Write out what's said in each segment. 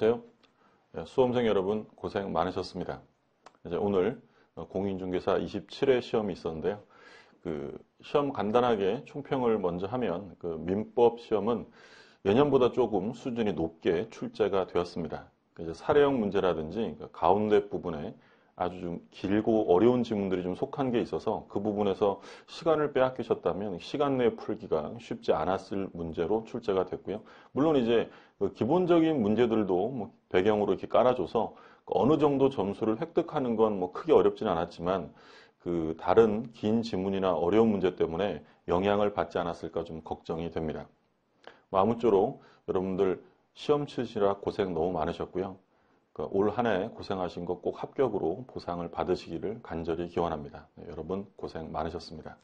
안녕하세요. 수험생 여러분 고생 많으셨습니다. 이제 오늘 공인중개사 27회 시험이 있었는데요. 시험 간단하게 총평을 먼저 하면 민법 시험은 예년보다 조금 수준이 높게 출제가 되었습니다. 이제 사례형 문제라든지 가운데 부분에 아주 좀 길고 어려운 지문들이 좀 속한 게 있어서 그 부분에서 시간을 빼앗기셨다면 시간 내에 풀기가 쉽지 않았을 문제로 출제가 됐고요. 물론 이제 기본적인 문제들도 배경으로 이렇게 깔아줘서 어느 정도 점수를 획득하는 건 크게 어렵지는 않았지만 다른 긴 지문이나 어려운 문제 때문에 영향을 받지 않았을까 좀 걱정이 됩니다. 아무쪼록 여러분들 시험 치시라 고생 너무 많으셨고요. 올 한 해 고생하신 거 꼭 합격으로 보상을 받으시기를 간절히 기원합니다. 여러분 고생 많으셨습니다.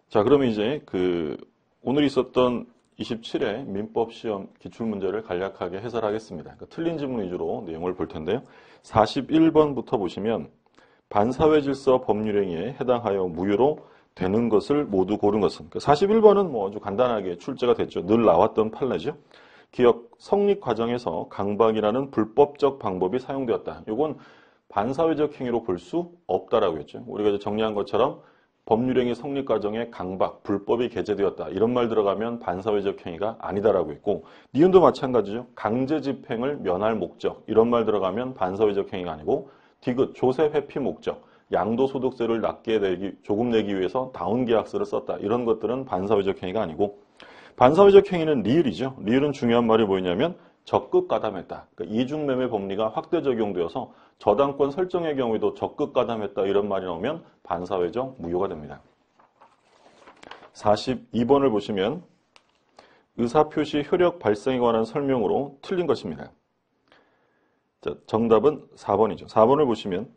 자, 그러면 이제 오늘 있었던 27회 민법 시험 기출문제를 간략하게 해설하겠습니다. 틀린 지문 위주로 내용을 볼 텐데요. 41번부터 보시면 반사회질서 법률행위에 해당하여 무효로 되는 것을 모두 고른 것은 41번은 아주 간단하게 출제가 됐죠. 늘 나왔던 판례죠. 기억 성립 과정에서 강박이라는 불법적 방법이 사용되었다. 이건 반사회적 행위로 볼 수 없다라고 했죠. 우리가 이제 정리한 것처럼 법률행위 성립 과정에 강박, 불법이 게재되었다. 이런 말 들어가면 반사회적 행위가 아니다라고 했고, 니은도 마찬가지죠. 강제 집행을 면할 목적, 이런 말 들어가면 반사회적 행위가 아니고, 디귿, 조세 회피 목적, 양도소득세를 조금 내기 위해서 다운계약서를 썼다. 이런 것들은 반사회적 행위가 아니고, 반사회적 행위는 리을이죠. 리을은 중요한 말이 뭐냐면 적극 가담했다. 그러니까 이중매매 법리가 확대 적용되어서 저당권 설정의 경우에도 적극 가담했다 이런 말이 나오면 반사회적 무효가 됩니다. 42번을 보시면 의사표시 효력 발생에 관한 설명으로 틀린 것입니다. 자, 정답은 4번이죠. 4번을 보시면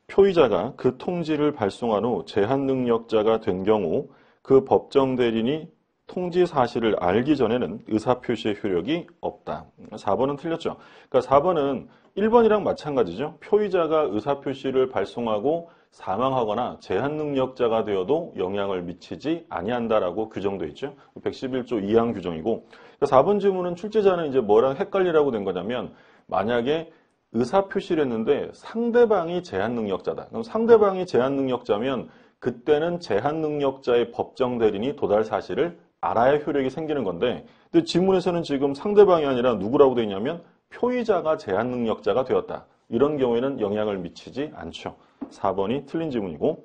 표의자가 그 통지를 발송한 후 제한 능력자가 된 경우 그 법정 대리인이 통지 사실을 알기 전에는 의사표시의 효력이 없다. 4번은 틀렸죠. 그러니까 4번은 1번이랑 마찬가지죠. 표의자가 의사표시를 발송하고 사망하거나 제한 능력자가 되어도 영향을 미치지 아니한다라고 규정되어 있죠. 111조 2항 규정이고. 그러니까 4번 질문은 출제자는 이제 뭐랑 헷갈리라고 된 거냐면 만약에 의사표시를 했는데 상대방이 제한 능력자다. 그럼 상대방이 제한 능력자면 그때는 제한 능력자의 법정 대리인이 도달 사실을 알아야 효력이 생기는 건데, 근데 지문에서는 지금 상대방이 아니라 누구라고 되어 있냐면 표의자가 제한 능력자가 되었다. 이런 경우에는 영향을 미치지 않죠. 4번이 틀린 지문이고,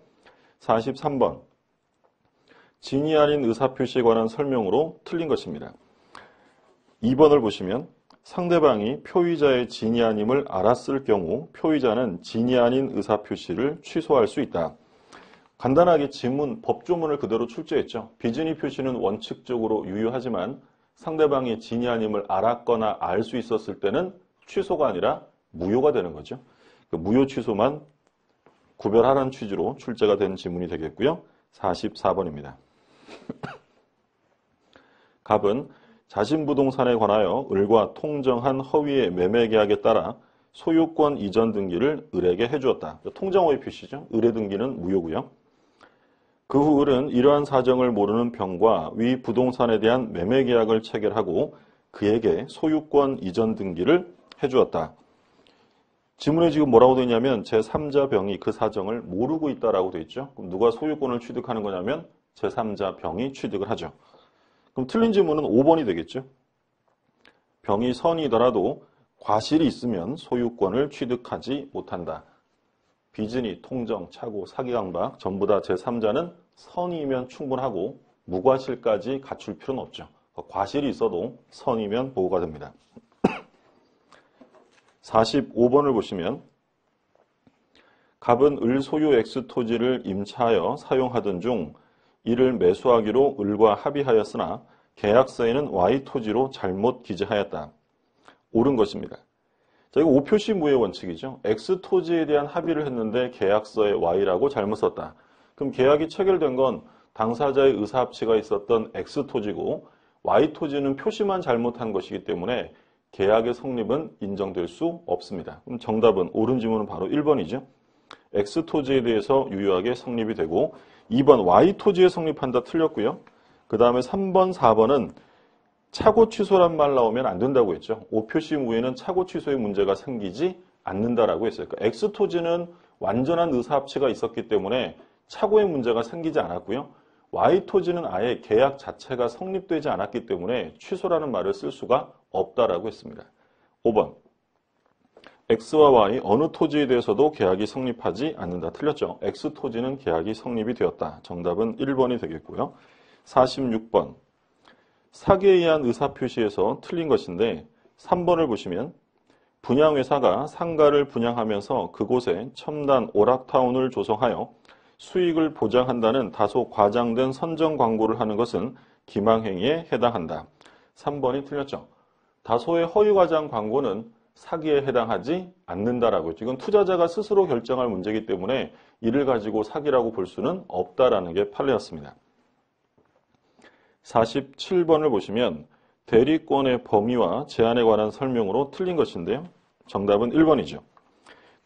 43번 진위 아닌 의사표시에 관한 설명으로 틀린 것입니다. 2번을 보시면 상대방이 표의자의 진위 아님을 알았을 경우 표의자는 진위 아닌 의사표시를 취소할 수 있다. 간단하게 지문, 법조문을 그대로 출제했죠. 비진위 표시는 원칙적으로 유효하지만 상대방이 진위 아님을 알았거나 알 수 있었을 때는 취소가 아니라 무효가 되는 거죠. 무효 취소만 구별하라는 취지로 출제가 된 지문이 되겠고요. 44번입니다. 갑은 자신부동산에 관하여 을과 통정한 허위의 매매계약에 따라 소유권 이전 등기를 을에게 해주었다. 통정허위 표시죠. 을의 등기는 무효고요. 그 후 을은 이러한 사정을 모르는 병과 위 부동산에 대한 매매계약을 체결하고 그에게 소유권 이전 등기를 해주었다. 지문에 지금 뭐라고 되어 있냐면 제3자 병이 그 사정을 모르고 있다라고 되어 있죠. 그럼 누가 소유권을 취득하는 거냐면 제3자 병이 취득을 하죠. 그럼 틀린 지문은 5번이 되겠죠. 병이 선이더라도 과실이 있으면 소유권을 취득하지 못한다. 비진위, 통정, 착오, 사기강박 전부 다 제3자는 선이면 충분하고 무과실까지 갖출 필요는 없죠. 과실이 있어도 선이면 보호가 됩니다. 45번을 보시면 갑은 을 소유 X 토지를 임차하여 사용하던 중 이를 매수하기로 을과 합의하였으나 계약서에는 Y 토지로 잘못 기재하였다. 옳은 것입니다. 자, 이거 오표시 무효 원칙이죠. X 토지에 대한 합의를 했는데 계약서에 Y라고 잘못 썼다. 그럼 계약이 체결된 건 당사자의 의사합치가 있었던 X 토지고 Y 토지는 표시만 잘못한 것이기 때문에 계약의 성립은 인정될 수 없습니다. 그럼 정답은 옳은 지문은 바로 1번이죠. X 토지에 대해서 유효하게 성립이 되고 2번 Y 토지에 성립한다 틀렸고요. 그 다음에 3번, 4번은 차고 취소란 말 나오면 안 된다고 했죠. 오표시 무효에는 차고 취소의 문제가 생기지 않는다라고 했어요. 그러니까 X토지는 완전한 의사합치가 있었기 때문에 차고의 문제가 생기지 않았고요. Y토지는 아예 계약 자체가 성립되지 않았기 때문에 취소라는 말을 쓸 수가 없다라고 했습니다. 5번. X와 Y 어느 토지에 대해서도 계약이 성립하지 않는다. 틀렸죠? X토지는 계약이 성립이 되었다. 정답은 1번이 되겠고요. 46번. 사기에 의한 의사표시에서 틀린 것인데 3번을 보시면 분양회사가 상가를 분양하면서 그곳에 첨단 오락타운을 조성하여 수익을 보장한다는 다소 과장된 선정 광고를 하는 것은 기망행위에 해당한다. 3번이 틀렸죠. 다소의 허위과장 광고는 사기에 해당하지 않는다라고 했죠. 이건 투자자가 스스로 결정할 문제이기 때문에 이를 가지고 사기라고 볼 수는 없다라는 게 판례였습니다. 47번을 보시면 대리권의 범위와 제한에 관한 설명으로 틀린 것인데요. 정답은 1번이죠.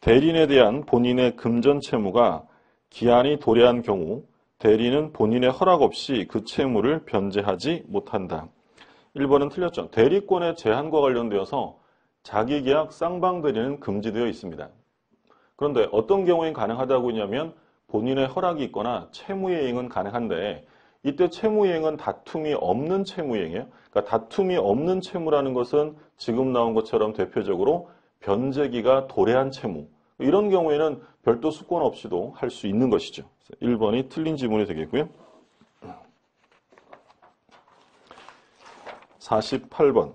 대리인에 대한 본인의 금전 채무가 기한이 도래한 경우 대리는 본인의 허락 없이 그 채무를 변제하지 못한다. 1번은 틀렸죠. 대리권의 제한과 관련되어서 자기계약 쌍방대리는 금지되어 있습니다. 그런데 어떤 경우엔 가능하다고 했냐면 본인의 허락이 있거나 채무이행은 가능한데 이때 채무이행은 다툼이 없는 채무이행이에요. 그러니까 다툼이 없는 채무라는 것은 지금 나온 것처럼 대표적으로 변제기가 도래한 채무. 이런 경우에는 별도 수권 없이도 할 수 있는 것이죠. 1번이 틀린 지문이 되겠고요. 48번.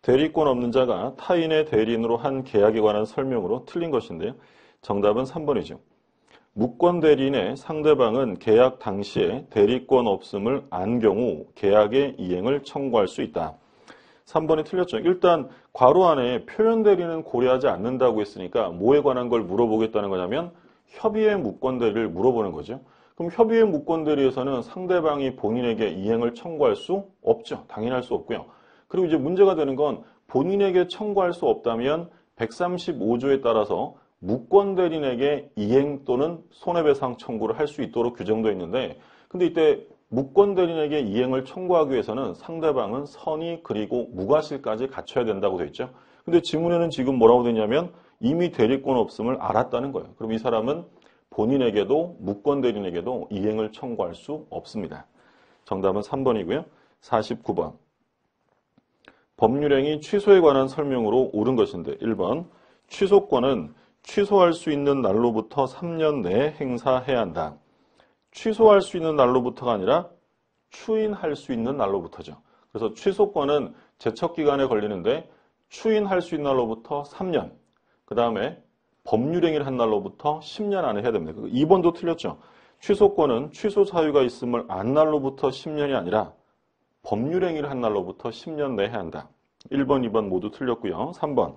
대리권 없는 자가 타인의 대리인으로 한 계약에 관한 설명으로 틀린 것인데요. 정답은 3번이죠. 무권 대리인의 상대방은 계약 당시에 대리권 없음을 안 경우 계약의 이행을 청구할 수 있다. 3번이 틀렸죠. 일단 괄호 안에 표현 대리는 고려하지 않는다고 했으니까 뭐에 관한 걸 물어보겠다는 거냐면 협의의 무권 대리를 물어보는 거죠. 그럼 협의의 무권 대리에서는 상대방이 본인에게 이행을 청구할 수 없죠. 당연할 수 없고요. 그리고 이제 문제가 되는 건 본인에게 청구할 수 없다면 135조에 따라서 무권 대리인에게 이행 또는 손해배상 청구를 할 수 있도록 규정되어 있는데 근데 이때 무권 대리인에게 이행을 청구하기 위해서는 상대방은 선의 그리고 무과실까지 갖춰야 된다고 되어 있죠. 근데 지문에는 지금 뭐라고 되냐면 이미 대리권 없음을 알았다는 거예요. 그럼 이 사람은 본인에게도 무권 대리인에게도 이행을 청구할 수 없습니다. 정답은 3번이고요. 49번. 법률행위 취소에 관한 설명으로 옳은 것인데 1번. 취소권은 취소할 수 있는 날로부터 3년 내에 행사해야 한다. 취소할 수 있는 날로부터가 아니라 추인할 수 있는 날로부터죠. 그래서 취소권은 제척기간에 걸리는데 추인할 수 있는 날로부터 3년, 그 다음에 법률행위를 한 날로부터 10년 안에 해야 됩니다. 2번도 틀렸죠. 취소권은 취소 사유가 있음을 안 날로부터 10년이 아니라 법률행위를 한 날로부터 10년 내에 해야 한다. 1번, 2번 모두 틀렸고요. 3번.